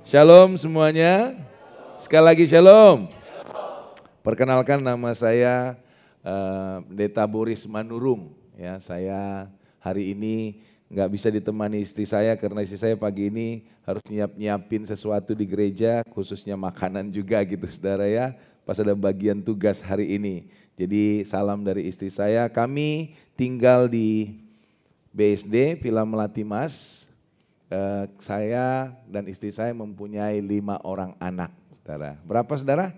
Shalom semuanya. Sekali lagi shalom. Perkenalkan nama saya Pendeta Boris Manurung. Ya, saya hari ini nggak bisa ditemani istri saya karena istri saya pagi ini harus nyiapin sesuatu di gereja, khususnya makanan juga gitu saudara ya. Pas ada bagian tugas hari ini. Jadi salam dari istri saya. Kami tinggal di BSD Villa Melati Mas. Saya dan istri saya mempunyai 5 orang anak, saudara. Berapa saudara?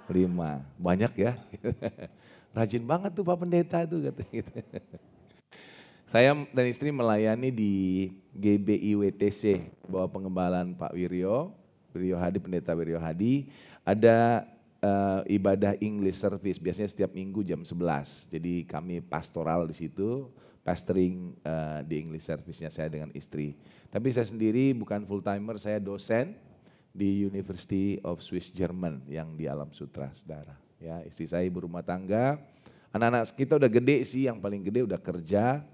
5. Banyak ya. Rajin banget tuh Pak Pendeta tuh katanya. Saya dan istri melayani di GBIWTC, bawah pengembalaan Pak Wiryo Hadi, Pendeta Wiryo Hadi. Ada ibadah English service, biasanya setiap minggu jam 11. Jadi kami pastoral di situ, pastoring di English service-nya saya dengan istri. Tapi saya sendiri bukan full timer, saya dosen di University of Swiss German yang di Alam Sutra, saudara. Ya, istri saya ibu rumah tangga. Anak-anak kita udah gede sih, yang paling gede udah kerja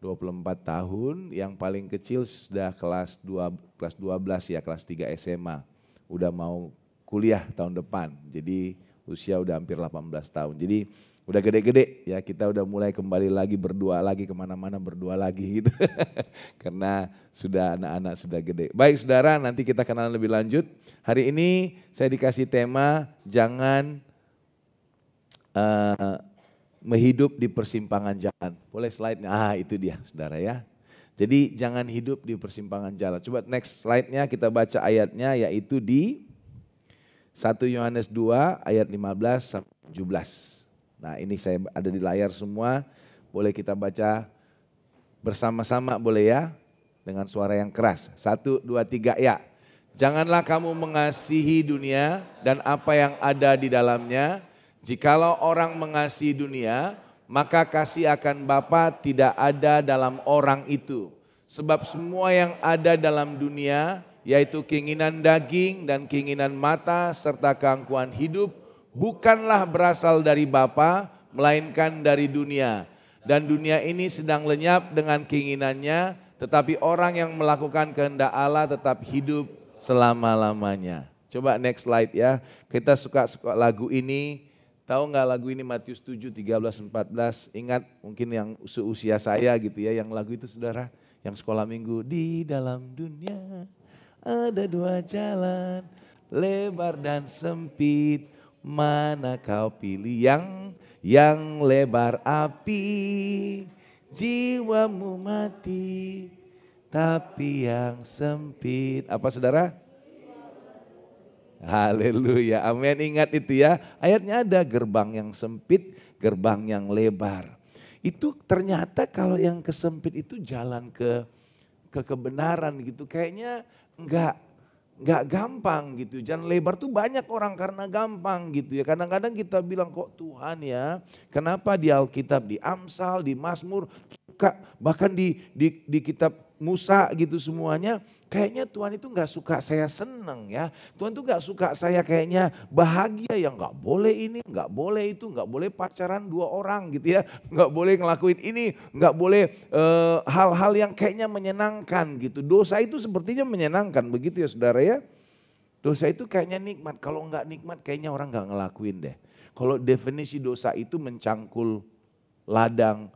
24 tahun, yang paling kecil sudah kelas 12 ya, kelas 3 SMA. Udah mau kuliah tahun depan, jadi usia udah hampir 18 tahun. Jadi udah gede-gede ya, kita udah mulai kembali lagi berdua lagi, kemana-mana berdua lagi gitu. Karena sudah anak-anak sudah gede. Baik saudara, nanti kita kenalan lebih lanjut. Hari ini saya dikasih tema jangan menghidup di persimpangan jalan. Boleh slide-nya? Itu dia saudara ya. Jadi jangan hidup di persimpangan jalan. Coba next slide-nya kita baca ayatnya, yaitu di 1 Yohanes 2 ayat 15 sampai 17. Nah ini saya ada di layar semua, boleh kita baca bersama-sama boleh ya, dengan suara yang keras. 1, 2, 3 ya. Janganlah kamu mengasihi dunia dan apa yang ada di dalamnya. Jikalau orang mengasihi dunia, maka kasih akan Bapa tidak ada dalam orang itu. Sebab semua yang ada dalam dunia, yaitu keinginan daging dan keinginan mata serta keangkuhan hidup, bukanlah berasal dari Bapa, melainkan dari dunia. Dan dunia ini sedang lenyap dengan keinginannya, tetapi orang yang melakukan kehendak Allah tetap hidup selama-lamanya. Coba next slide ya. Kita suka lagu ini. Tahu nggak lagu ini Matius 7, 13, 14? Ingat mungkin yang seusia saya gitu ya, yang lagu itu saudara, yang sekolah minggu. Di dalam dunia ada 2 jalan, lebar dan sempit. Mana kau pilih? Yang lebar api, jiwamu mati. Tapi yang sempit, apa saudara? Haleluya, amin. Ingat itu ya, ayatnya ada gerbang yang sempit, gerbang yang lebar. Itu ternyata kalau yang kesempit itu jalan ke kebenaran gitu, kayaknya enggak gampang gitu. Jalan lebar tuh banyak orang karena gampang gitu ya. Kadang-kadang kita bilang kok Tuhan ya, kenapa di Alkitab, di Amsal, di Mazmur, bahkan di kitab Musa gitu semuanya, kayaknya Tuhan itu gak suka saya senang ya. Tuhan tuh gak suka saya kayaknya bahagia ya, gak boleh ini, gak boleh itu, gak boleh pacaran 2 orang gitu ya. Gak boleh ngelakuin ini, gak boleh hal-hal yang kayaknya menyenangkan gitu. Dosa itu sepertinya menyenangkan begitu ya saudara ya. Dosa itu kayaknya nikmat, kalau gak nikmat kayaknya orang gak ngelakuin deh. Kalau definisi dosa itu mencangkul ladang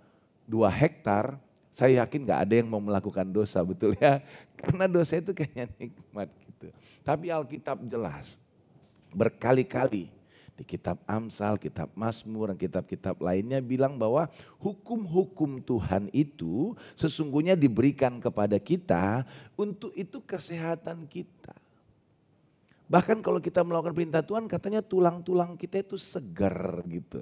2 hektar, saya yakin gak ada yang mau melakukan dosa, betul ya. Karena dosa itu kayaknya nikmat gitu. Tapi Alkitab jelas berkali-kali di kitab Amsal, kitab Mazmur, dan kitab-kitab lainnya bilang bahwa hukum-hukum Tuhan itu sesungguhnya diberikan kepada kita untuk itu kesehatan kita. Bahkan kalau kita melakukan perintah Tuhan katanya tulang-tulang kita itu segar gitu.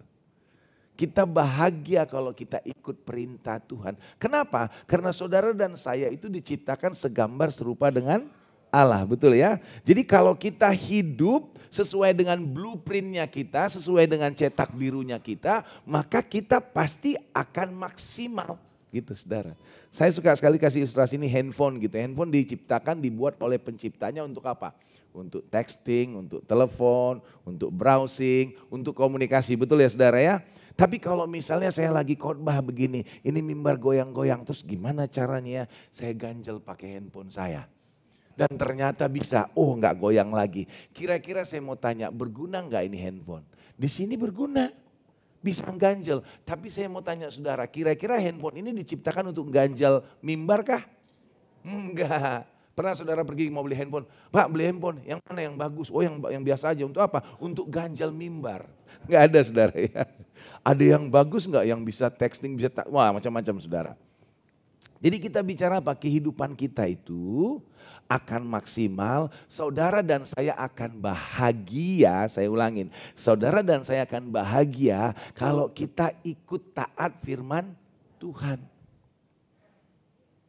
Kita bahagia kalau kita ikut perintah Tuhan. Kenapa? Karena saudara dan saya itu diciptakan segambar serupa dengan Allah, betul ya? Jadi kalau kita hidup sesuai dengan blueprintnya kita, sesuai dengan cetak birunya kita, maka kita pasti akan maksimal gitu saudara. Saya suka sekali kasih ilustrasi ini handphone gitu. Handphone diciptakan, dibuat oleh penciptanya untuk apa? Untuk texting, untuk telepon, untuk browsing, untuk komunikasi, betul ya saudara ya? Tapi kalau misalnya saya lagi khotbah begini, ini mimbar goyang-goyang, terus gimana caranya saya ganjel pakai handphone saya? Dan ternyata bisa, nggak goyang lagi. Kira-kira saya mau tanya, berguna nggak ini handphone? Di sini berguna, bisa ganjel. Tapi saya mau tanya saudara, kira-kira handphone ini diciptakan untuk ganjal mimbar kah? Enggak. Pernah saudara pergi mau beli handphone, Pak beli handphone, yang mana yang bagus? Oh yang biasa aja, untuk apa? Untuk ganjal mimbar. Enggak ada saudara ya. Ada yang bagus enggak yang bisa texting, bisa wah macam-macam saudara. Jadi kita bicara apa? Kehidupan kita itu akan maksimal, saudara dan saya akan bahagia, saya ulangin. Saudara dan saya akan bahagia kalau kita ikut taat firman Tuhan.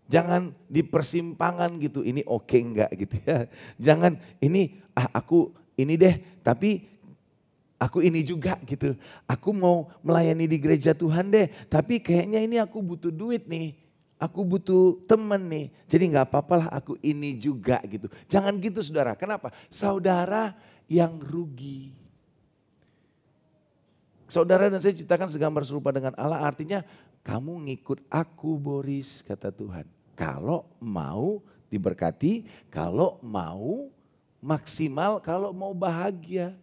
Jangan di persimpangan gitu, ini oke enggak gitu ya. Jangan ini aku ini deh, tapi aku ini juga gitu. Aku mau melayani di gereja Tuhan deh, tapi kayaknya ini aku butuh duit nih. Aku butuh temen nih, jadi gak apa-apa lah aku ini juga gitu. Jangan gitu saudara, kenapa? Saudara yang rugi. Saudara dan saya ciptakan segambar serupa dengan Allah, artinya kamu ngikut aku Boris, kata Tuhan. Kalau mau diberkati, kalau mau maksimal, kalau mau bahagia.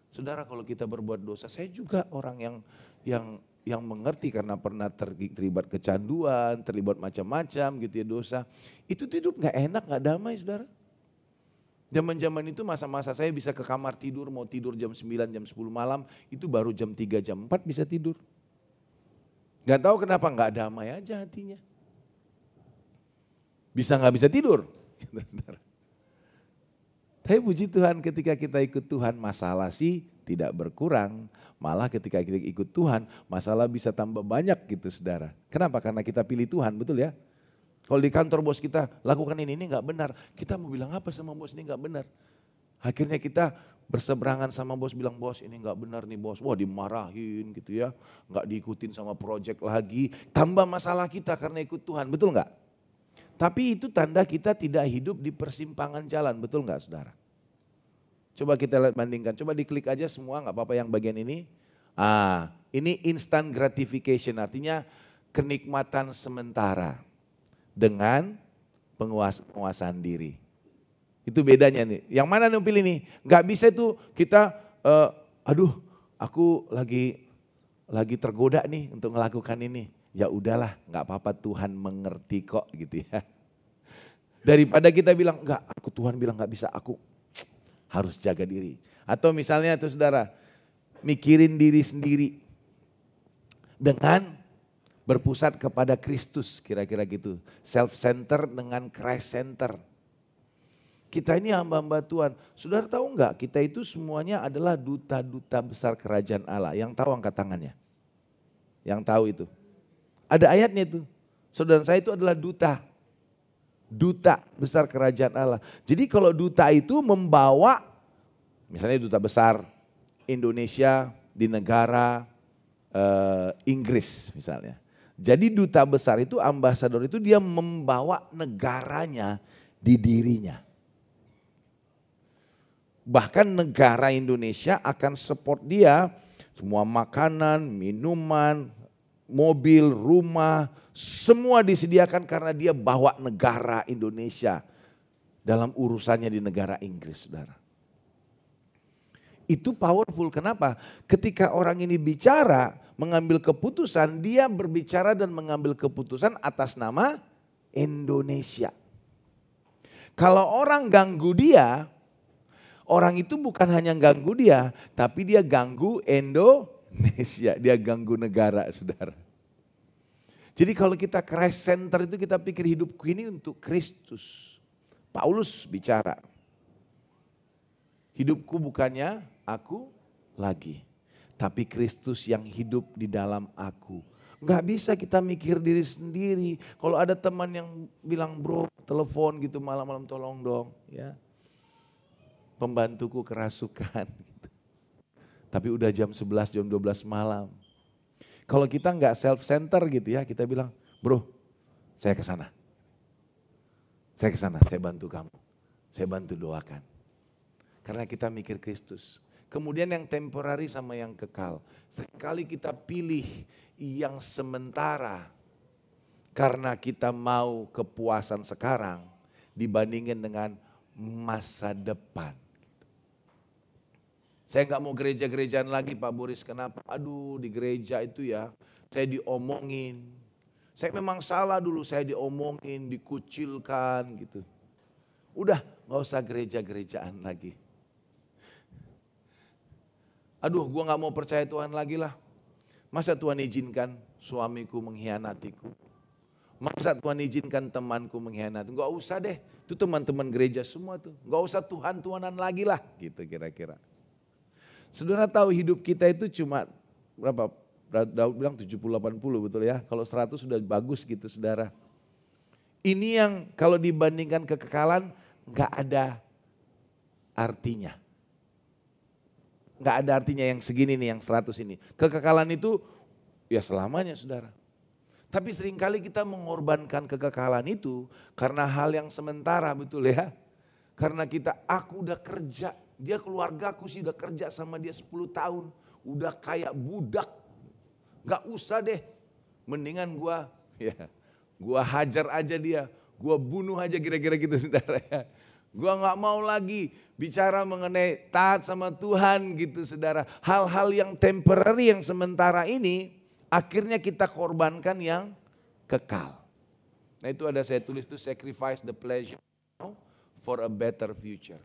Saudara kalau kita berbuat dosa, saya juga orang yang mengerti karena pernah terlibat kecanduan, terlibat macam-macam gitu ya dosa. Itu tuh hidup gak enak, gak damai saudara. Zaman-zaman itu masa-masa saya bisa ke kamar tidur, mau tidur jam 9, jam 10 malam, itu baru jam 3, jam 4 bisa tidur. Gak tahu kenapa gak damai aja hatinya. Bisa gak bisa tidur. Tapi puji Tuhan ketika kita ikut Tuhan masalah sih tidak berkurang. Malah ketika kita ikut Tuhan masalah bisa tambah banyak gitu saudara. Kenapa? Karena kita pilih Tuhan, betul ya. Kalau di kantor bos kita lakukan ini gak benar. Kita mau bilang apa sama bos ini gak benar. Akhirnya kita berseberangan sama bos, bilang bos ini gak benar nih bos. Wah dimarahin gitu ya. Gak diikutin sama project lagi. Tambah masalah kita karena ikut Tuhan, betul gak? Tapi itu tanda kita tidak hidup di persimpangan jalan, betul nggak saudara? Coba kita lihat bandingkan, coba diklik aja semua nggak apa-apa yang bagian ini. Ini instant gratification, artinya kenikmatan sementara dengan penguasaan diri. Itu bedanya nih, yang mana nih pilih nih? Nggak bisa tuh kita, aku lagi tergoda nih untuk melakukan ini. Ya udahlah, nggak apa-apa Tuhan mengerti kok gitu ya. Daripada kita bilang, enggak, Tuhan bilang nggak bisa, aku harus jaga diri. Atau misalnya tuh saudara, mikirin diri sendiri dengan berpusat kepada Kristus, kira-kira gitu. Self-center dengan Christ-center. Kita ini hamba-hamba Tuhan. Saudara tahu enggak, kita itu semuanya adalah duta-duta besar kerajaan Allah. Yang tahu angkat tangannya. Yang tahu itu. Ada ayatnya itu. Saudara saya itu adalah duta. Duta besar kerajaan Allah. Jadi kalau duta itu membawa, misalnya duta besar Indonesia di negara Inggris misalnya. Jadi duta besar itu, ambasador itu dia membawa negaranya di dirinya. Bahkan negara Indonesia akan support dia, semua makanan, minuman, mobil, rumah, semua disediakan karena dia bawa negara Indonesia dalam urusannya di negara Inggris, saudara. Itu powerful, kenapa? Ketika orang ini bicara, mengambil keputusan, dia berbicara dan mengambil keputusan atas nama Indonesia. Kalau orang ganggu dia, orang itu bukan hanya ganggu dia, tapi dia ganggu Indonesia, dia ganggu negara, saudara. Jadi kalau kita Christ center itu kita pikir hidupku ini untuk Kristus. Paulus bicara, hidupku bukannya aku lagi, tapi Kristus yang hidup di dalam aku. Nggak bisa kita mikir diri sendiri. Kalau ada teman yang bilang, bro telepon gitu malam-malam tolong dong ya. Pembantuku kerasukan. Gitu. Tapi udah jam 11, jam 12 malam. Kalau kita nggak self-center gitu ya, kita bilang, bro saya ke sana. Saya ke sana, saya bantu kamu. Saya bantu doakan. Karena kita mikir Kristus. Kemudian yang temporary sama yang kekal. Seringkali kita pilih yang sementara. Karena kita mau kepuasan sekarang. dibandingin dengan masa depan. Saya nggak mau gereja-gerejaan lagi Pak Boris, kenapa? Aduh di gereja itu ya saya diomongin. Saya memang salah dulu, saya diomongin, dikucilkan gitu. Udah nggak usah gereja-gerejaan lagi. Aduh gue nggak mau percaya Tuhan lagi lah. Masa Tuhan izinkan suamiku mengkhianatiku? Masa Tuhan izinkan temanku mengkhianati? Nggak usah deh, itu teman-teman gereja semua tuh. Nggak usah Tuhan-Tuhanan lagi lah gitu kira-kira. Saudara tahu hidup kita itu cuma berapa? Daud bilang 70-80 betul ya. Kalau 100 sudah bagus gitu saudara. Ini yang kalau dibandingkan kekekalan nggak ada artinya. Nggak ada artinya yang segini nih, yang 100 ini. Kekekalan itu ya selamanya saudara. Tapi seringkali kita mengorbankan kekekalan itu karena hal yang sementara betul ya. Karena aku udah kerja, dia keluargaku sih udah kerja sama dia 10 tahun. Udah kayak budak, gak usah deh. Mendingan gua hajar aja dia, gua bunuh aja kira-kira gitu saudara ya. Gua gak mau lagi bicara mengenai taat sama Tuhan gitu saudara. Hal-hal yang temporary yang sementara ini akhirnya kita korbankan yang kekal. Nah itu ada saya tulis tuh sacrifice the pleasure for a better future.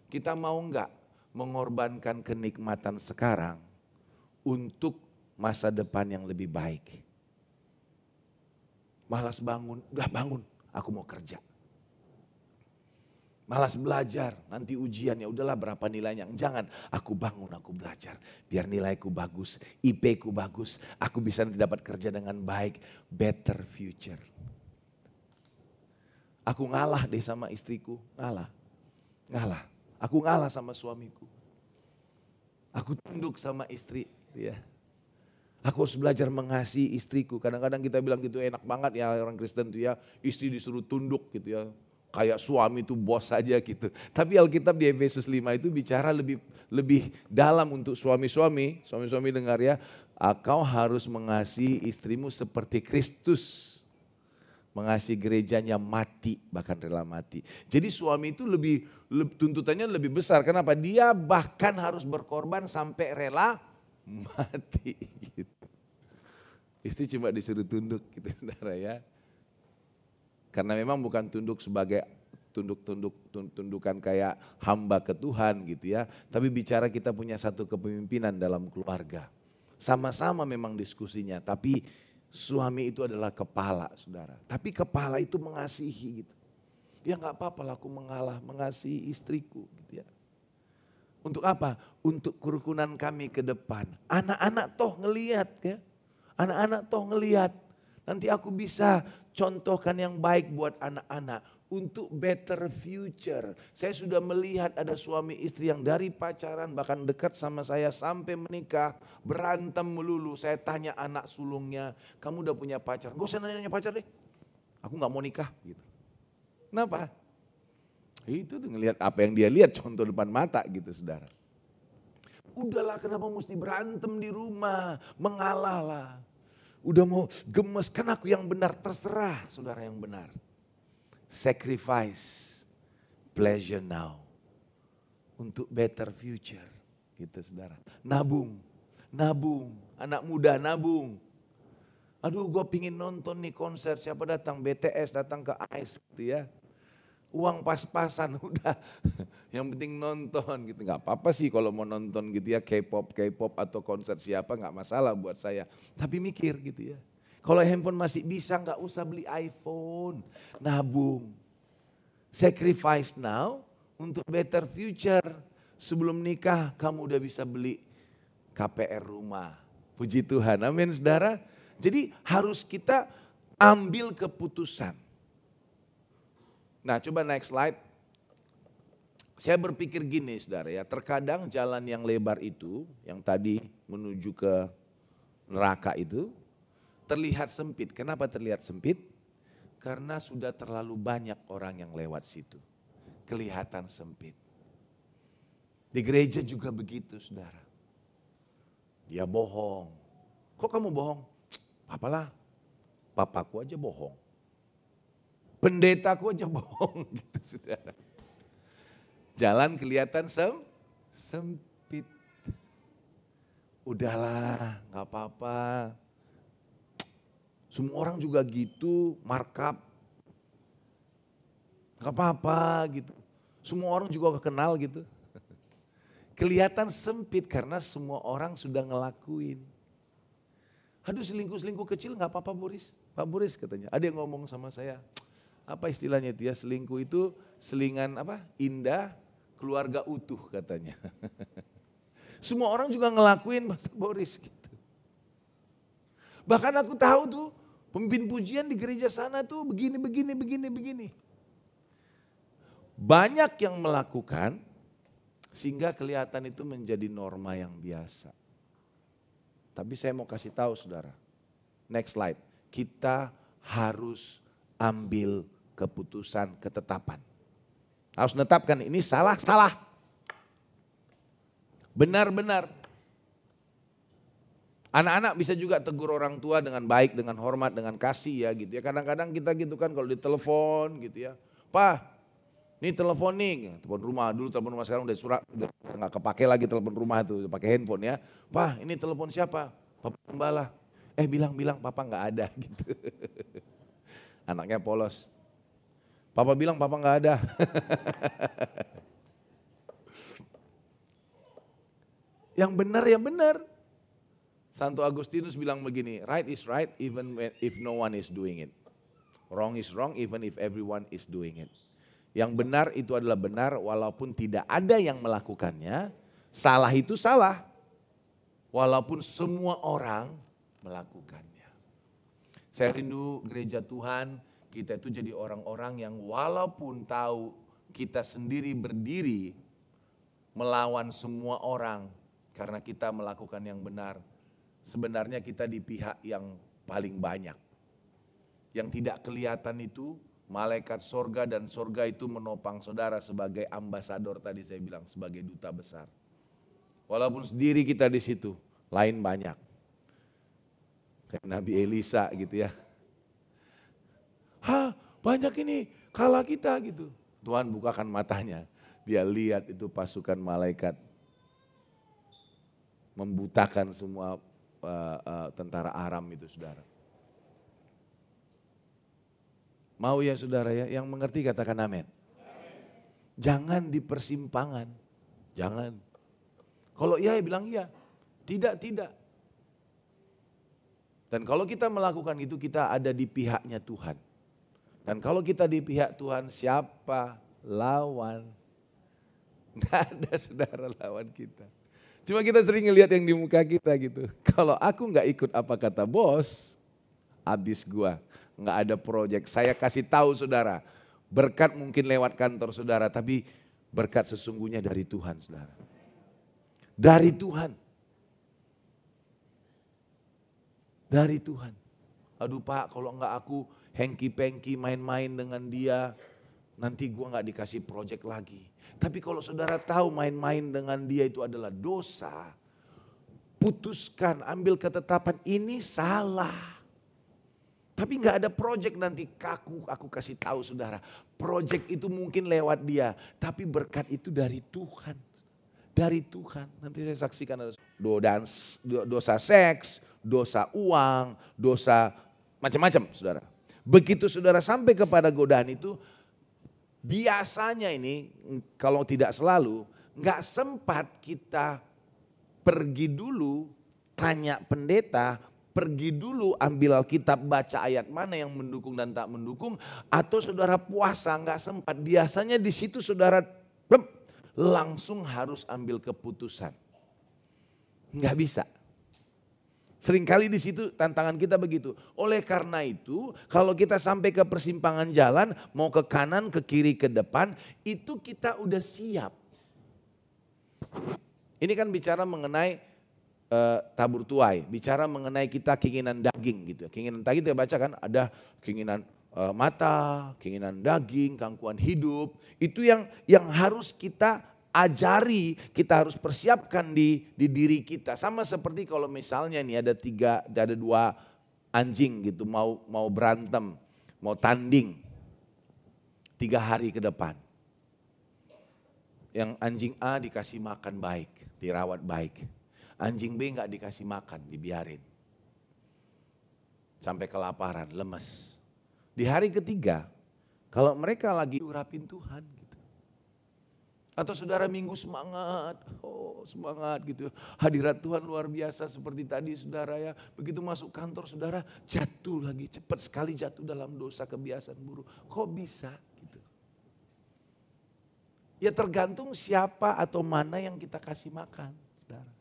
Kita mau enggak mengorbankan kenikmatan sekarang untuk masa depan yang lebih baik. Malas bangun, udah bangun, aku mau kerja. Malas belajar, nanti ujian ya udahlah berapa nilainya. Jangan, aku bangun, aku belajar. Biar nilaiku bagus, IP ku bagus, aku bisa nanti dapat kerja dengan baik. Better future. Aku ngalah deh sama istriku, ngalah. Aku ngalah sama suamiku. Aku tunduk sama istri, ya. Aku harus belajar mengasihi istriku. Kadang-kadang kita bilang gitu enak banget ya orang Kristen tuh ya, istri disuruh tunduk gitu ya. Kayak suami itu bos saja gitu. Tapi Alkitab di Efesus 5 itu bicara lebih dalam untuk suami-suami. Suami-suami dengar ya, kau harus mengasihi istrimu seperti Kristus mengasihi gerejanya, mati, bahkan rela mati. Jadi suami itu tuntutannya lebih besar. Kenapa? Dia bahkan harus berkorban sampai rela mati. Gitu. Istri cuma disuruh tunduk gitu saudara ya. Karena memang bukan tunduk sebagai tundukan kayak hamba ke Tuhan gitu ya. Tapi bicara kita punya satu kepemimpinan dalam keluarga. Sama-sama memang diskusinya, tapi suami itu adalah kepala saudara. Tapi kepala itu mengasihi gitu. Ya gak apa-apa lah aku mengalah, mengasihi istriku gitu ya. Untuk apa? Untuk kerukunan kami ke depan. Anak-anak toh ngelihat ya. Anak-anak toh ngelihat. Nanti aku bisa contohkan yang baik buat anak-anak. Untuk better future. Saya sudah melihat ada suami istri yang dari pacaran bahkan dekat sama saya sampai menikah. Berantem melulu. Saya tanya anak sulungnya, kamu udah punya pacar? Gak usah nanya pacar deh. Aku gak mau nikah gitu. Kenapa? Itu tuh ngelihat apa yang dia lihat contoh depan mata gitu saudara. Udahlah kenapa mesti berantem di rumah. Mengalah lah. Udah mau gemes, kan aku yang benar, terserah saudara yang benar. Sacrifice pleasure now untuk better future gitu saudara. Nabung, anak muda nabung. Aduh gue pingin nonton nih konser, siapa datang? BTS datang ke ICE gitu ya. Uang pas-pasan udah, yang penting nonton gitu. Gak apa-apa sih kalau mau nonton gitu ya K-pop atau konser siapa gak masalah buat saya. Tapi mikir gitu ya. Kalau handphone masih bisa gak usah beli iPhone, nabung. Sacrifice now untuk better future. Sebelum nikah kamu udah bisa beli KPR rumah. Puji Tuhan, amin saudara. Jadi harus kita ambil keputusan. Nah coba next slide. Saya berpikir gini saudara ya, terkadang jalan yang lebar itu, yang tadi menuju ke neraka itu, terlihat sempit. Kenapa terlihat sempit? Karena sudah terlalu banyak orang yang lewat situ. Kelihatan sempit. Di gereja juga begitu saudara. Dia bohong. Kok kamu bohong? Apalah, papaku aja bohong. Pendetaku aja bohong gitu saudara. Jalan kelihatan sempit. Udahlah, gak apa-apa. Semua orang juga gitu, markup. Gak apa-apa gitu. Semua orang juga kenal gitu. Kelihatan sempit karena semua orang sudah ngelakuin. Aduh selingkuh-selingkuh kecil gak apa-apa Boris. Pak Boris katanya, ada yang ngomong sama saya. Apa istilahnya itu ya, selingkuh itu selingan apa? Indah, keluarga utuh katanya. Semua orang juga ngelakuin Pak Boris gitu. Bahkan aku tahu tuh pemimpin pujian di gereja sana tuh begini. Banyak yang melakukan sehingga kelihatan itu menjadi norma yang biasa. Tapi saya mau kasih tahu saudara, next slide, kita harus ambil keputusan ketetapan. Harus menetapkan ini salah. Benar. Anak-anak bisa juga tegur orang tua dengan baik, dengan hormat, dengan kasih ya gitu ya. Kadang-kadang kita gitu kan kalau ditelepon gitu ya. Pak, ini telepon nih, telepon rumah dulu, telepon rumah sekarang udah nggak kepake lagi telepon rumah tuh, pakai handphone ya. Pak, ini telepon siapa? Papa Gembala. Bilang papa nggak ada gitu. Anaknya polos. Papa bilang papa nggak ada. Yang benar ya benar. Santo Agustinus bilang begini, right is right even if no one is doing it. Wrong is wrong even if everyone is doing it. Yang benar itu adalah benar walaupun tidak ada yang melakukannya. Salah itu salah walaupun semua orang melakukannya. Saya rindu gereja Tuhan, kita itu jadi orang-orang yang walaupun tahu kita sendiri berdiri melawan semua orang karena kita melakukan yang benar. Sebenarnya kita di pihak yang paling banyak. Yang tidak kelihatan itu malaikat sorga dan sorga itu menopang saudara sebagai ambasador tadi saya bilang, sebagai duta besar. Walaupun sendiri kita di situ, lain banyak. Kayak Nabi Elisa gitu ya. Banyak ini kalah kita gitu. Tuhan bukakan matanya, dia lihat itu pasukan malaikat membutakan semua tentara Aram itu saudara. Mau ya saudara ya, yang mengerti katakan amin. Jangan di persimpangan, jangan. Kalau iya bilang iya, tidak. Dan kalau kita melakukan itu kita ada di pihaknya Tuhan. Dan kalau kita di pihak Tuhan siapa lawan? Nggak ada saudara lawan kita. Cuma kita sering ngelihat yang di muka kita gitu. Kalau aku nggak ikut apa kata bos, habis gua. Nggak ada proyek. Saya kasih tahu saudara, berkat mungkin lewat kantor saudara, tapi berkat sesungguhnya dari Tuhan saudara. Dari Tuhan. Dari Tuhan. Aduh Pak, kalau enggak aku hengki-pengki main-main dengan dia, nanti gua enggak dikasih proyek lagi. Tapi kalau saudara tahu main-main dengan dia itu adalah dosa, putuskan, ambil ketetapan ini salah. Tapi enggak ada proyek nanti aku kasih tahu saudara. Proyek itu mungkin lewat dia, tapi berkat itu dari Tuhan. Dari Tuhan. Nanti saya saksikan ada dosa seks, dosa uang, dosa macam-macam saudara. Begitu saudara sampai kepada godaan itu, biasanya ini kalau tidak selalu, nggak sempat kita pergi dulu tanya pendeta, pergi dulu ambil Alkitab, baca ayat mana yang mendukung dan tak mendukung, atau saudara puasa nggak sempat. Biasanya di situ saudara langsung harus ambil keputusan. Nggak bisa. Seringkali di situ tantangan kita begitu. Oleh karena itu, kalau kita sampai ke persimpangan jalan, mau ke kanan, ke kiri, ke depan, itu kita udah siap. Ini kan bicara mengenai tabur tuai, bicara mengenai kita keinginan daging gitu. Keinginan daging kita baca kan ada keinginan mata, keinginan daging, gangguan hidup. Itu yang harus kita ajari, kita harus persiapkan di diri kita. Sama seperti kalau misalnya nih ada dua anjing gitu mau berantem, mau tanding. 3 hari ke depan. Yang anjing A dikasih makan baik, dirawat baik. Anjing B nggak dikasih makan, dibiarin. Sampai kelaparan, lemes. Di hari ketiga, kalau mereka lagi urapin Tuhan gitu. Atau saudara minggu semangat, oh semangat gitu. Hadirat Tuhan luar biasa seperti tadi saudara ya. Begitu masuk kantor saudara jatuh lagi, cepat sekali jatuh dalam dosa kebiasaan buruk. Kok bisa gitu. Ya tergantung siapa atau mana yang kita kasih makan saudara.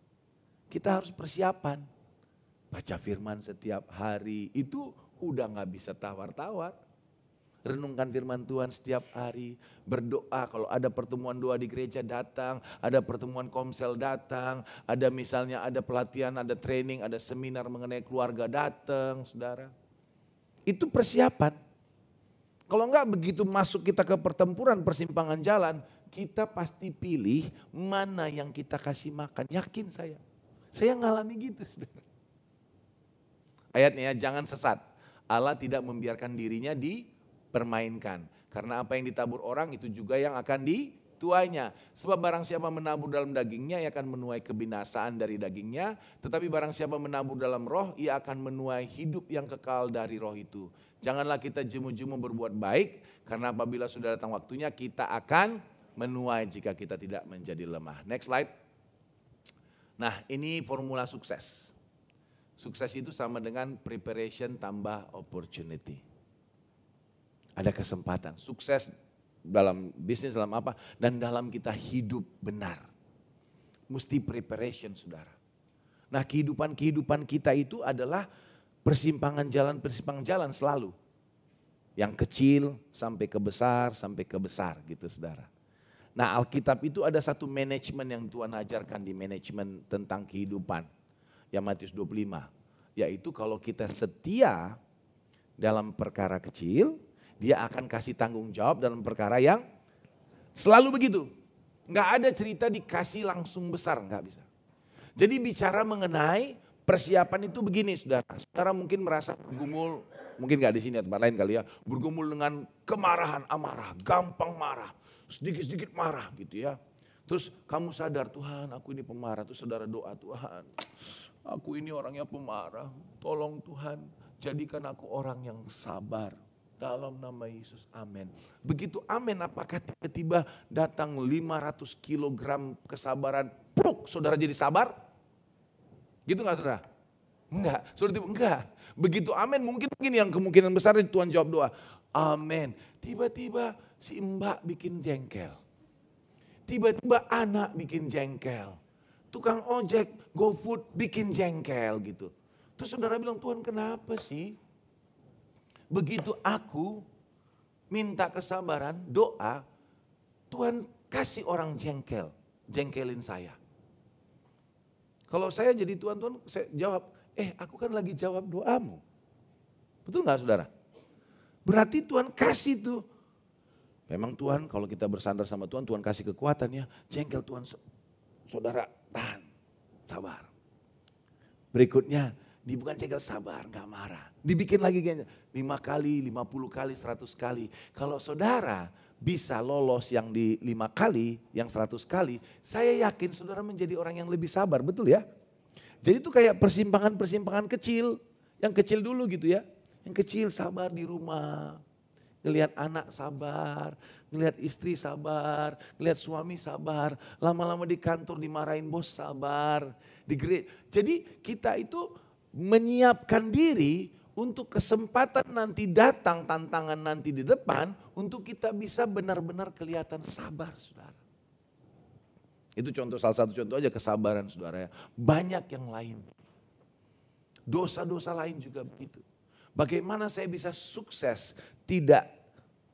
Kita harus persiapan. Baca firman setiap hari itu udah gak bisa tawar-tawar. Renungkan firman Tuhan setiap hari. Berdoa kalau ada pertemuan doa di gereja datang. Ada pertemuan komsel datang. Ada misalnya ada pelatihan, ada training, ada seminar mengenai keluarga datang saudara. Itu persiapan. Kalau enggak begitu masuk kita ke pertempuran persimpangan jalan. Kita pasti pilih mana yang kita kasih makan. Yakin saya. Saya ngalami gitu saudara. Ayatnya jangan sesat. Allah tidak membiarkan dirinya dipermainkan. Karena apa yang ditabur orang itu juga yang akan dituainya. Sebab barang siapa menabur dalam dagingnya ia akan menuai kebinasaan dari dagingnya. Tetapi barang siapa menabur dalam roh ia akan menuai hidup yang kekal dari roh itu. Janganlah kita jemu-jemu berbuat baik. Karena apabila sudah datang waktunya kita akan menuai jika kita tidak menjadi lemah. Next slide. Nah ini formula sukses. Sukses itu sama dengan preparation tambah opportunity. Ada kesempatan. Sukses dalam bisnis, dalam apa. Dan dalam kita hidup benar. Mesti preparation saudara. Nah kehidupan kita itu adalah persimpangan jalan selalu. Yang kecil sampai ke besar gitu saudara. Nah Alkitab itu ada satu manajemen yang Tuhan ajarkan di manajemen tentang kehidupan. Yang Matius 25. Yaitu kalau kita setia dalam perkara kecil, dia akan kasih tanggung jawab dalam perkara yang selalu begitu. Nggak ada cerita dikasih langsung besar, nggak bisa. Jadi bicara mengenai persiapan itu begini saudara. Saudara mungkin merasa bergumul, mungkin nggak di sini tempat lain kali ya. Bergumul dengan kemarahan, amarah, gampang marah. Sedikit-sedikit marah gitu ya. Terus kamu sadar Tuhan aku ini pemarah. Terus saudara doa Tuhan aku ini orangnya pemarah. Tolong Tuhan jadikan aku orang yang sabar. Dalam nama Yesus amin. Begitu amin apakah tiba-tiba datang 500 kilogram kesabaran. Pluk saudara jadi sabar? Gitu gak saudara? Enggak. Saudara enggak. Begitu amin mungkin yang kemungkinan besar Tuhan jawab doa. Amin. Tiba-tiba si mbak bikin jengkel. Tiba-tiba anak bikin jengkel. Tukang ojek, GoFood bikin jengkel gitu. Terus saudara bilang, Tuhan kenapa sih? Begitu aku minta kesabaran, doa, Tuhan kasih orang jengkelin saya. Kalau saya jadi Tuhan, saya jawab, aku kan lagi jawab doamu. Betul gak saudara? Berarti Tuhan kasih tuh. Memang Tuhan kalau kita bersandar sama Tuhan, Tuhan kasih kekuatan ya. Jengkel Tuhan, saudara tahan, sabar. Berikutnya, bukan jengkel sabar, gak marah. Dibikin lagi kayaknya 5 kali, 50 kali, 100 kali. Kalau saudara bisa lolos yang di 5 kali, yang 100 kali, saya yakin saudara menjadi orang yang lebih sabar, betul ya? Jadi itu kayak persimpangan-persimpangan kecil, yang kecil dulu gitu ya. Yang kecil sabar di rumah, ngelihat anak sabar, ngelihat istri sabar, ngelihat suami sabar, lama-lama di kantor dimarahin bos sabar, di gereja. Jadi kita itu menyiapkan diri untuk kesempatan nanti datang, tantangan nanti di depan, untuk kita bisa benar-benar kelihatan sabar saudara. Itu salah satu contoh aja kesabaran saudara ya. Banyak yang lain. Dosa-dosa lain juga begitu. Bagaimana saya bisa sukses tidak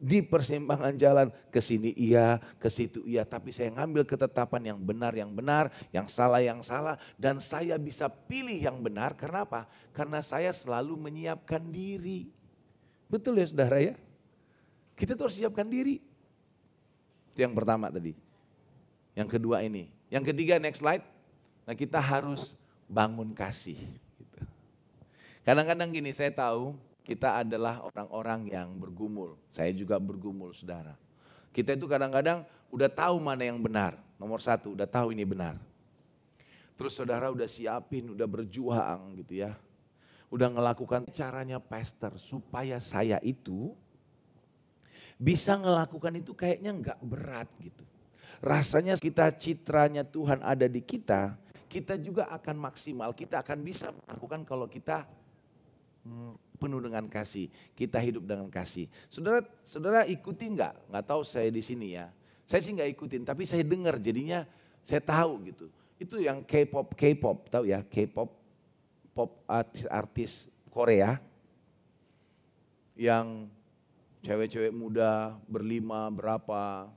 di persimpangan jalan ke sini iya, ke situ iya, tapi saya ngambil ketetapan yang benar, yang salah dan saya bisa pilih yang benar karena apa? Karena saya selalu menyiapkan diri. Betul ya saudara ya? Kita tuh harus siapkan diri. Itu yang pertama tadi. Yang kedua ini. Yang ketiga next slide. Nah kita harus bangun kasih. Kadang-kadang gini saya tahu Kita adalah orang-orang yang bergumul. Saya juga bergumul, saudara. Kita itu kadang-kadang udah tahu mana yang benar. Nomor satu, udah tahu ini benar. Terus saudara udah siapin, udah berjuang gitu ya. Udah ngelakukan caranya pastor supaya saya itu bisa ngelakukan itu kayaknya nggak berat gitu. Rasanya kita citranya Tuhan ada di kita, kita juga akan maksimal, kita akan bisa melakukan kalau kita penuh dengan kasih, kita hidup dengan kasih. Saudara ikuti nggak tahu saya di sini ya. Saya sih nggak ikutin, tapi saya dengar jadinya saya tahu gitu. Itu yang K-pop, tahu ya K-pop, pop artis Korea yang cewek-cewek muda berlima berapa,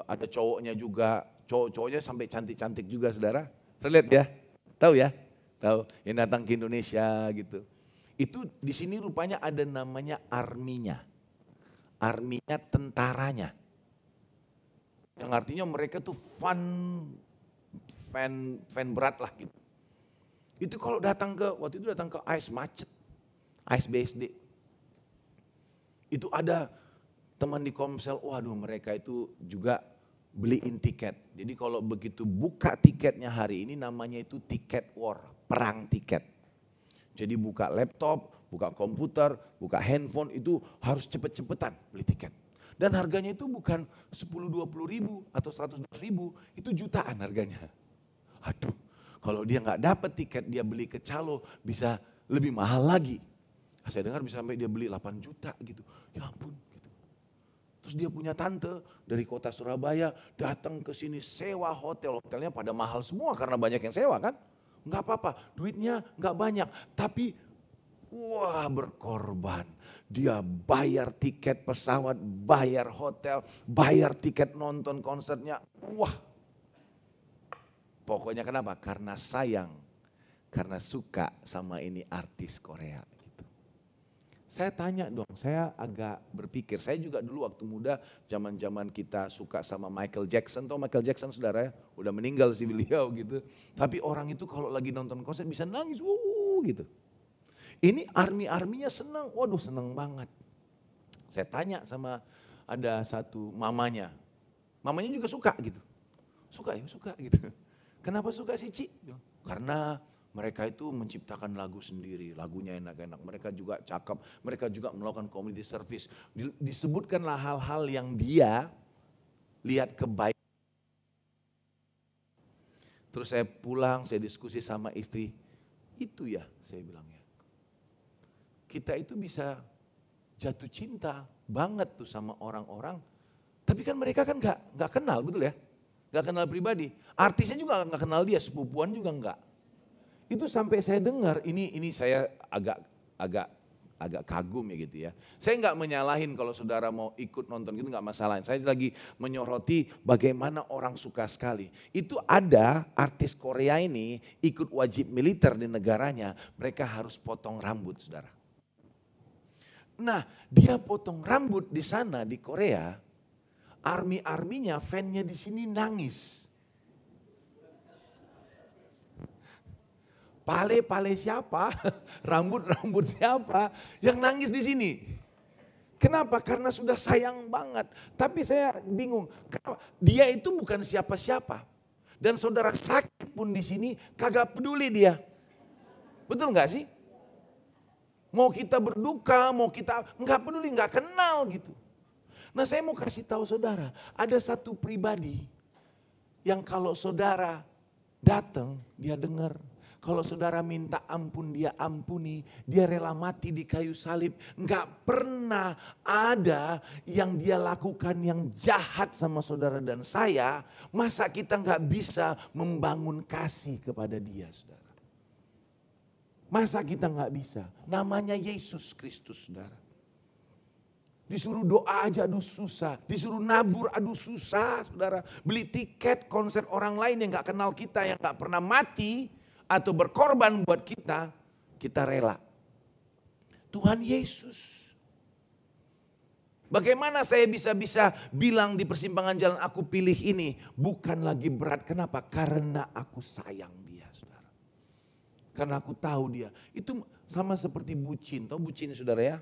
ada cowoknya juga, cowok-cowoknya sampai cantik-cantik juga saudara. Saya lihat ya, tahu ya, tahu yang datang ke Indonesia gitu. Itu di sini rupanya ada namanya arminya tentaranya. Yang artinya mereka tuh fan berat lah gitu. Itu kalau waktu itu datang ke AS Macet, AS BSD. Itu ada teman di Komsel, waduh mereka itu juga beliin tiket. Jadi kalau begitu buka tiketnya hari ini namanya itu tiket war, perang tiket. Jadi buka laptop, buka komputer, buka handphone itu harus cepet-cepetan beli tiket. Dan harganya itu bukan 10-20 ribu atau 100 ribu, itu jutaan harganya. Aduh, kalau dia nggak dapat tiket dia beli ke calo bisa lebih mahal lagi. Saya dengar bisa sampai dia beli 8 juta gitu. Ya ampun. Gitu. Terus dia punya tante dari kota Surabaya datang ke sini sewa hotel. Hotelnya pada mahal semua karena banyak yang sewa kan. Nggak apa-apa, duitnya nggak banyak. Tapi wah berkorban. Dia bayar tiket pesawat, bayar hotel, bayar tiket nonton konsernya. Wah. Pokoknya kenapa? Karena sayang, karena suka sama ini artis Korea. Gitu. Saya tanya dong, saya agak berpikir. Saya juga dulu waktu muda, zaman-zaman kita suka sama Michael Jackson. Tahu Michael Jackson saudara ya? Udah meninggal sih beliau gitu. Tapi orang itu kalau lagi nonton konser bisa nangis, gitu. Ini arminya senang, waduh senang banget. Saya tanya sama ada satu mamanya. Mamanya juga suka gitu. Suka gitu. Kenapa suka sih Ci? Karena mereka itu menciptakan lagu sendiri, lagunya enak-enak. Mereka juga cakep, mereka juga melakukan community service. Disebutkanlah hal-hal yang dia lihat kebaikan. Terus saya pulang, saya diskusi sama istri. Itu ya saya bilang ya. Kita itu bisa jatuh cinta banget tuh sama orang-orang. Tapi kan mereka kan gak kenal, betul ya? Gak kenal pribadi. Artisnya juga gak kenal dia, sepupuan juga enggak. Itu sampai saya dengar, ini saya agak kagum ya gitu ya. Saya nggak menyalahin kalau saudara mau ikut nonton gitu nggak masalah. Saya lagi menyoroti bagaimana orang suka sekali. Itu ada artis Korea ini ikut wajib militer di negaranya, mereka harus potong rambut saudara. Nah dia potong rambut di sana di Korea, arminya fannya di sini nangis. Pale siapa? Rambut siapa? Yang nangis di sini. Kenapa? Karena sudah sayang banget. Tapi saya bingung. Kenapa? Dia itu bukan siapa-siapa. Dan saudara sakit pun di sini kagak peduli dia. Betul nggak sih? Mau kita berduka, mau kita nggak peduli, nggak kenal gitu. Nah saya mau kasih tahu saudara, ada satu pribadi yang kalau saudara datang dia dengar. Kalau saudara minta ampun dia ampuni, dia rela mati di kayu salib. Enggak pernah ada yang dia lakukan yang jahat sama saudara dan saya. Masa kita enggak bisa membangun kasih kepada dia saudara. Masa kita enggak bisa, namanya Yesus Kristus saudara. Disuruh doa aja aduh susah, disuruh nabur aduh susah saudara. Beli tiket konser orang lain yang enggak kenal kita, yang enggak pernah mati atau berkorban buat kita, kita rela. Tuhan Yesus. Bagaimana saya bisa bilang di persimpangan jalan aku pilih ini bukan lagi berat. Kenapa? Karena aku sayang dia, saudara. Karena aku tahu dia. Itu sama seperti bucin. Tahu bucin saudara ya?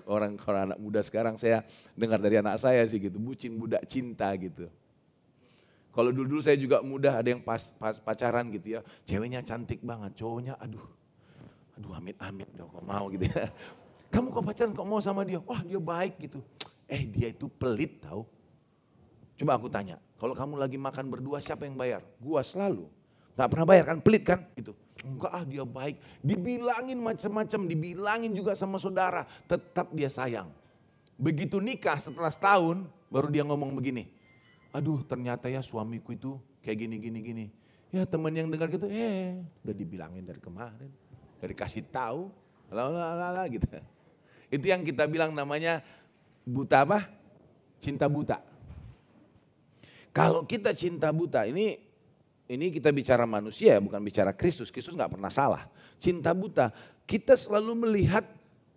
Orang kalau anak muda sekarang saya dengar dari anak saya sih gitu. Bucin budak cinta gitu. Kalau dulu-dulu saya juga muda ada yang pas pacaran gitu ya. Ceweknya cantik banget, cowoknya aduh amit-amit dong kok mau gitu ya. Kamu kok pacaran kok mau sama dia? Wah dia baik gitu. Dia itu pelit tahu. Coba aku tanya, kalau kamu lagi makan berdua siapa yang bayar? Gua selalu. Gak pernah bayar kan, pelit kan? Gitu. Enggak dia baik. Dibilangin macam-macam, dibilangin juga sama saudara. Tetap dia sayang. Begitu nikah setelah setahun baru dia ngomong begini. Aduh ternyata ya suamiku itu kayak gini. Ya teman yang dengar gitu, udah dibilangin dari kemarin. Dari kasih tahu, lala gitu. Itu yang kita bilang namanya buta apa? Cinta buta. Kalau kita cinta buta, ini kita bicara manusia bukan bicara Kristus. Kristus gak pernah salah. Cinta buta, kita selalu melihat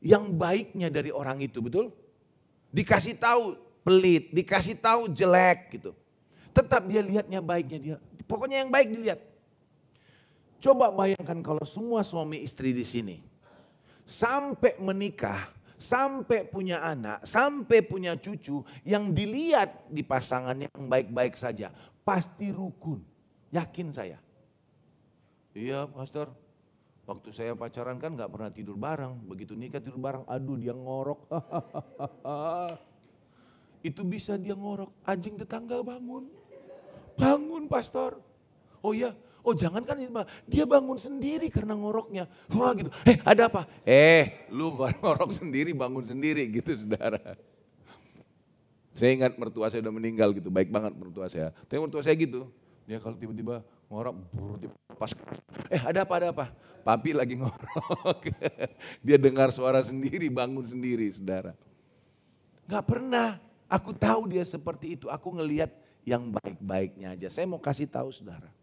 yang baiknya dari orang itu, betul? Dikasih tahu pelit, dikasih tahu jelek gitu. Tetap dia lihatnya baiknya dia. Pokoknya yang baik dilihat. Coba bayangkan kalau semua suami istri di sini sampai menikah, sampai punya anak, sampai punya cucu, yang dilihat di pasangannya yang baik-baik saja, pasti rukun. Yakin saya. Iya pastor, waktu saya pacaran kan gak pernah tidur bareng, begitu nikah tidur bareng, aduh dia ngorok. Itu bisa dia ngorok, anjing tetangga bangun. Bangun pastor. Oh iya, jangan kan dia bangun sendiri karena ngoroknya. Wah gitu, ada apa? Lu ngorok sendiri, bangun sendiri gitu saudara. Saya ingat mertua saya udah meninggal gitu, baik banget mertua saya. Tapi mertua saya gitu, dia kalau tiba-tiba ngorok, pas ada apa? Papi lagi ngorok. Dia dengar suara sendiri, bangun sendiri saudara. Gak pernah, aku tahu dia seperti itu, aku ngelihat yang baik-baiknya aja. Saya mau kasih tahu saudara.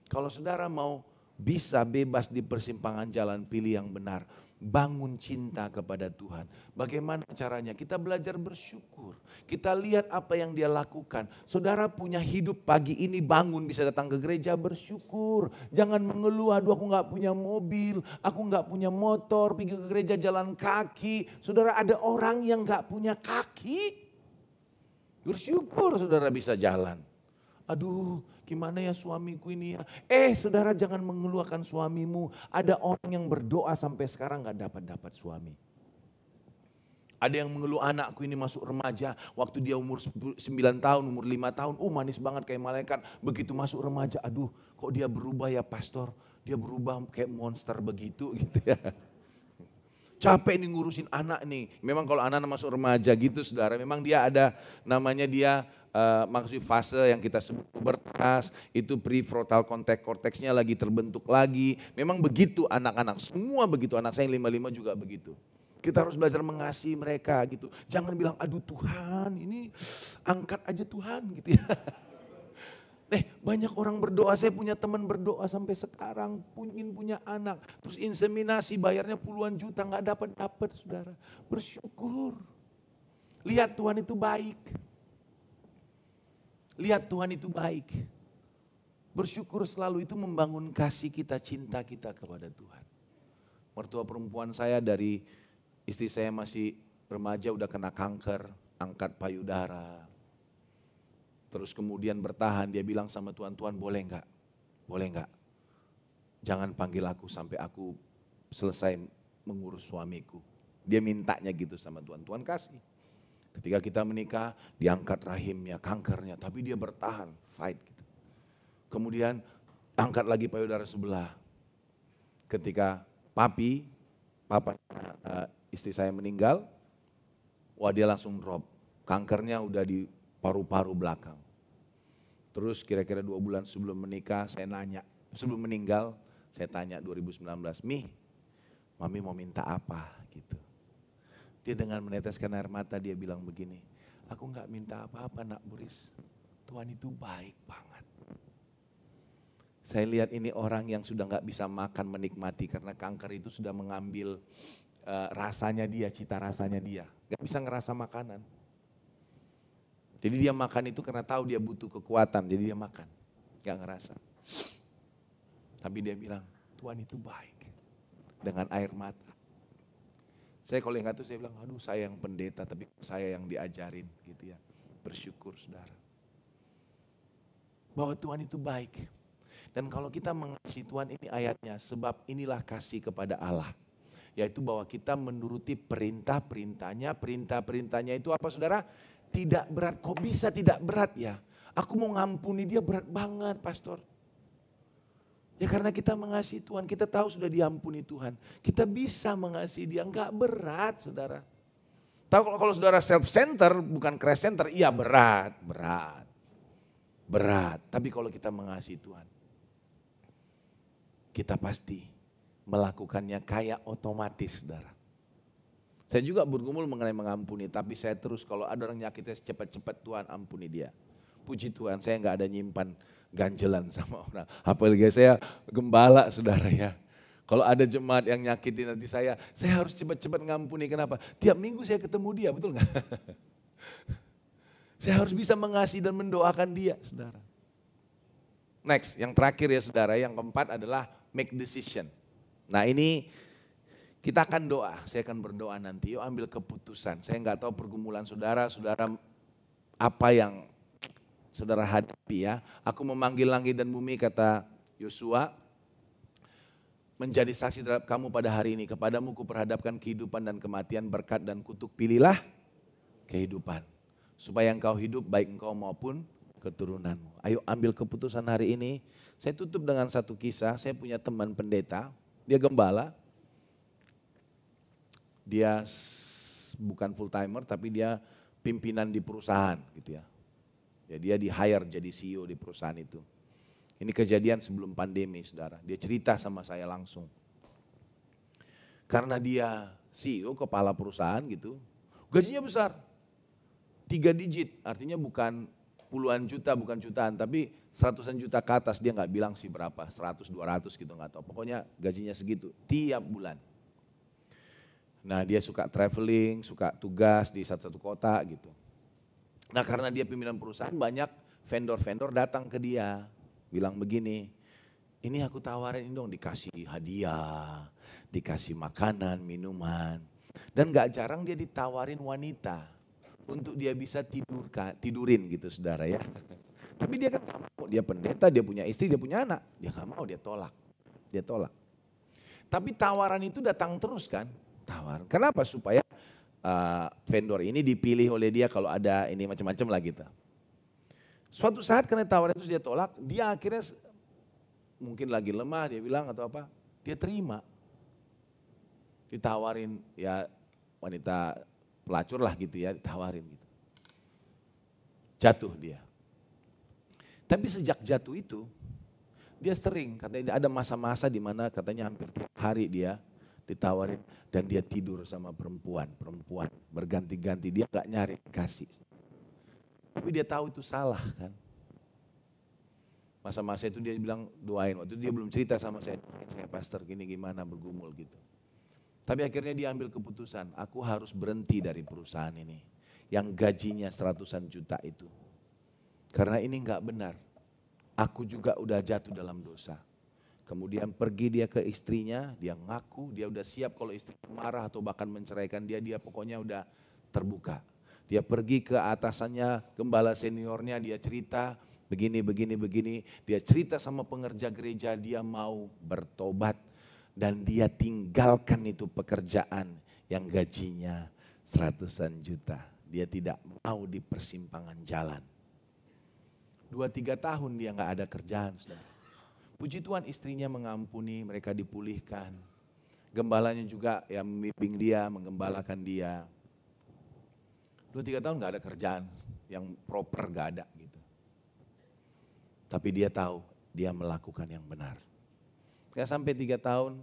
Kalau saudara mau bisa bebas di persimpangan jalan, pilih yang benar. Bangun cinta kepada Tuhan. Bagaimana caranya? Kita belajar bersyukur. Kita lihat apa yang dia lakukan. Saudara punya hidup pagi ini bangun bisa datang ke gereja bersyukur. Jangan mengeluh, aduh aku gak punya mobil, aku gak punya motor, pergi ke gereja jalan kaki. Saudara ada orang yang gak punya kaki. Bersyukur saudara bisa jalan. Aduh gimana ya suamiku ini ya. Saudara jangan mengeluhkan suamimu. Ada orang yang berdoa sampai sekarang gak dapat suami. Ada yang mengeluh anakku ini masuk remaja. Waktu dia umur 9 tahun, umur 5 tahun. Manis banget kayak malaikat. Begitu masuk remaja, aduh kok dia berubah ya pastor. Dia berubah kayak monster begitu gitu ya. Capek nih ngurusin anak nih. Memang kalau anak masuk remaja gitu saudara, memang dia ada namanya dia maksud fase yang kita sebut pubertas, itu prefrontal cortex-nya lagi terbentuk lagi. Memang begitu anak-anak, semua begitu, anak saya yang 5 juga begitu. Kita harus belajar mengasihi mereka gitu. Jangan bilang aduh Tuhan ini angkat aja Tuhan gitu ya. Banyak orang berdoa, saya punya teman berdoa sampai sekarang, ingin punya anak. Terus inseminasi bayarnya puluhan juta, gak dapat saudara. Bersyukur. Lihat Tuhan itu baik. Lihat Tuhan itu baik. Bersyukur selalu itu membangun kasih kita, cinta kita kepada Tuhan. Mertua perempuan saya dari istri saya masih remaja udah kena kanker, angkat payudara. Terus kemudian bertahan, dia bilang sama Tuhan, Tuhan boleh enggak? Jangan panggil aku sampai aku selesai mengurus suamiku. Dia mintanya gitu sama Tuhan, Tuhan kasih. Ketika kita menikah, diangkat rahimnya, kankernya, tapi dia bertahan, fight gitu. Kemudian angkat lagi payudara sebelah. Ketika papa istri saya meninggal, dia langsung drop. Kankernya udah di paru-paru belakang. Terus kira-kira 2 bulan sebelum menikah saya nanya, sebelum meninggal saya tanya 2019, Mami mau minta apa gitu. Dia dengan meneteskan air mata dia bilang begini, aku gak minta apa-apa nak Boris, Tuhan itu baik banget. Saya lihat ini orang yang sudah gak bisa makan menikmati karena kanker itu sudah mengambil rasanya dia, cita rasanya dia. Gak bisa ngerasa makanan. Jadi dia makan itu karena tahu dia butuh kekuatan, jadi dia makan, gak ngerasa. Tapi dia bilang, Tuhan itu baik. Dengan air mata. Saya kalau ingat itu saya bilang, aduh saya yang pendeta tapi saya yang diajarin gitu ya. Bersyukur saudara. Bahwa Tuhan itu baik. Dan kalau kita mengasihi Tuhan, ini ayatnya, sebab inilah kasih kepada Allah. Yaitu bahwa kita menuruti perintah-perintahnya. Perintah-perintahnya itu apa saudara? Tidak berat. Kok bisa tidak berat ya? Aku mau ngampuni dia berat banget pastor. Ya karena kita mengasihi Tuhan, kita tahu sudah diampuni Tuhan. Kita bisa mengasihi dia, enggak berat saudara. Tahu kalau saudara self-center bukan Christ-center, iya berat. Tapi kalau kita mengasihi Tuhan, kita pasti melakukannya kayak otomatis saudara. Saya juga bergumul mengenai mengampuni, tapi saya terus kalau ada orang nyakitnya cepat-cepat Tuhan ampuni dia. Puji Tuhan saya enggak ada nyimpan ganjelan sama orang. Apalagi saya gembala saudara ya. Kalau ada jemaat yang nyakitin nanti saya harus cepat-cepat ngampuni. Kenapa? Tiap minggu saya ketemu dia, betul nggak? Saya harus bisa mengasihi dan mendoakan dia, saudara. Next, yang terakhir ya saudara, yang keempat adalah make decision. Nah ini kita akan doa, saya akan berdoa nanti, yuk ambil keputusan. Saya nggak tahu pergumulan saudara apa yang saudara hadapi ya. Aku memanggil langit dan bumi kata Yosua, menjadi saksi terhadap kamu pada hari ini. Kepadamu kuperhadapkan kehidupan dan kematian, berkat dan kutuk, pilihlah kehidupan. Supaya engkau hidup baik engkau maupun keturunanmu. Ayo ambil keputusan hari ini. Saya tutup dengan satu kisah, saya punya teman pendeta, dia gembala. Dia bukan full timer tapi dia pimpinan di perusahaan gitu ya. Ya dia di hire jadi CEO di perusahaan itu. Ini kejadian sebelum pandemi saudara. Dia cerita sama saya langsung. Karena dia CEO kepala perusahaan gitu. Gajinya besar. 3 digit artinya bukan puluhan juta bukan jutaan. Tapi seratusan juta ke atas dia gak bilang sih berapa. 100, 200 gitu gak tahu. Pokoknya gajinya segitu tiap bulan. Nah dia suka traveling, suka tugas di satu-satu kota gitu. Nah karena dia pimpinan perusahaan banyak vendor-vendor datang ke dia. Bilang begini, ini aku tawarin dong dikasih hadiah, dikasih makanan, minuman. Dan gak jarang dia ditawarin wanita untuk dia bisa tidurin gitu saudara ya. Tapi dia kan gak mau, dia pendeta, dia punya istri, dia punya anak. Dia gak mau, dia tolak. Tapi tawaran itu datang terus kan, tawaran. Kenapa? Supaya vendor ini dipilih oleh dia kalau ada ini macam-macam lah gitu. Suatu saat karena tawaran itu dia tolak, dia akhirnya mungkin lagi lemah dia bilang atau apa, dia terima. Ditawarin ya wanita pelacur lah gitu ya, ditawarin gitu. Jatuh dia. Tapi sejak jatuh itu, dia sering, katanya ada masa-masa di mana katanya hampir tiap hari dia ditawarin dan dia tidur sama perempuan berganti-ganti, dia gak nyari kasih. Tapi dia tahu itu salah kan. Masa-masa itu dia bilang doain, waktu itu dia belum cerita sama saya pastor gini gimana bergumul gitu. Tapi akhirnya dia ambil keputusan, aku harus berhenti dari perusahaan ini. Yang gajinya seratusan juta itu. Karena ini gak benar. Aku juga udah jatuh dalam dosa. Kemudian pergi dia ke istrinya, dia ngaku, dia udah siap kalau istri marah atau bahkan menceraikan dia pokoknya udah terbuka. Dia pergi ke atasannya, gembala seniornya, dia cerita begini. Dia cerita sama pengerja gereja, dia mau bertobat. Dan dia tinggalkan itu pekerjaan yang gajinya seratusan juta. Dia tidak mau di persimpangan jalan. 2-3 tahun dia gak ada kerjaan. Saudara. Puji Tuhan istrinya mengampuni, mereka dipulihkan. Gembalanya juga yang membimbing dia, menggembalakan dia. 2-3 tahun gak ada kerjaan yang proper, gak ada gitu. Tapi dia tahu dia melakukan yang benar. Gak sampai 3 tahun,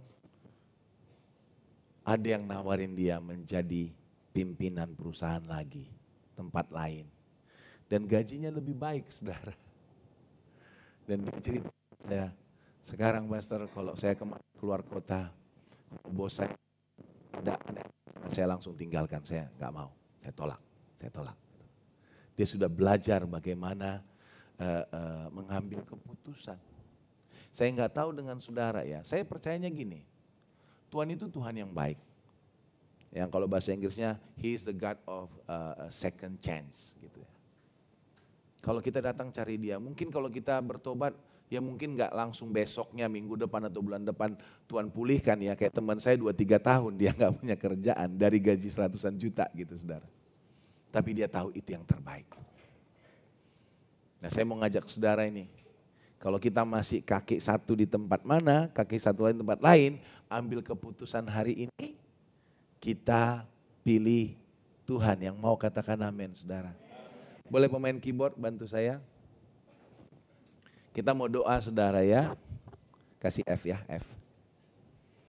ada yang nawarin dia menjadi pimpinan perusahaan lagi, tempat lain. Dan gajinya lebih baik saudara. Dan dia cerita, sekarang pastor kalau saya keluar kota, bos saya ada, saya langsung tinggalkan, saya gak mau, saya tolak. Dia sudah belajar bagaimana mengambil keputusan. Saya nggak tahu dengan saudara ya, saya percayanya gini, Tuhan itu Tuhan yang baik. Yang kalau bahasa Inggrisnya, He is the God of a second chance gitu ya. Kalau kita datang cari Dia, mungkin kalau kita bertobat, ya mungkin nggak langsung besoknya, minggu depan atau bulan depan Tuhan pulihkan ya. Kayak teman saya 2-3 tahun dia nggak punya kerjaan dari gaji 100-an juta gitu saudara. Tapi dia tahu itu yang terbaik. Nah saya mau ngajak saudara ini, kalau kita masih kaki satu di tempat mana, kaki satu lain tempat lain, ambil keputusan hari ini, kita pilih Tuhan. Yang mau katakan amin saudara. Boleh pemain keyboard bantu saya? Kita mau doa saudara ya, kasih F ya, F.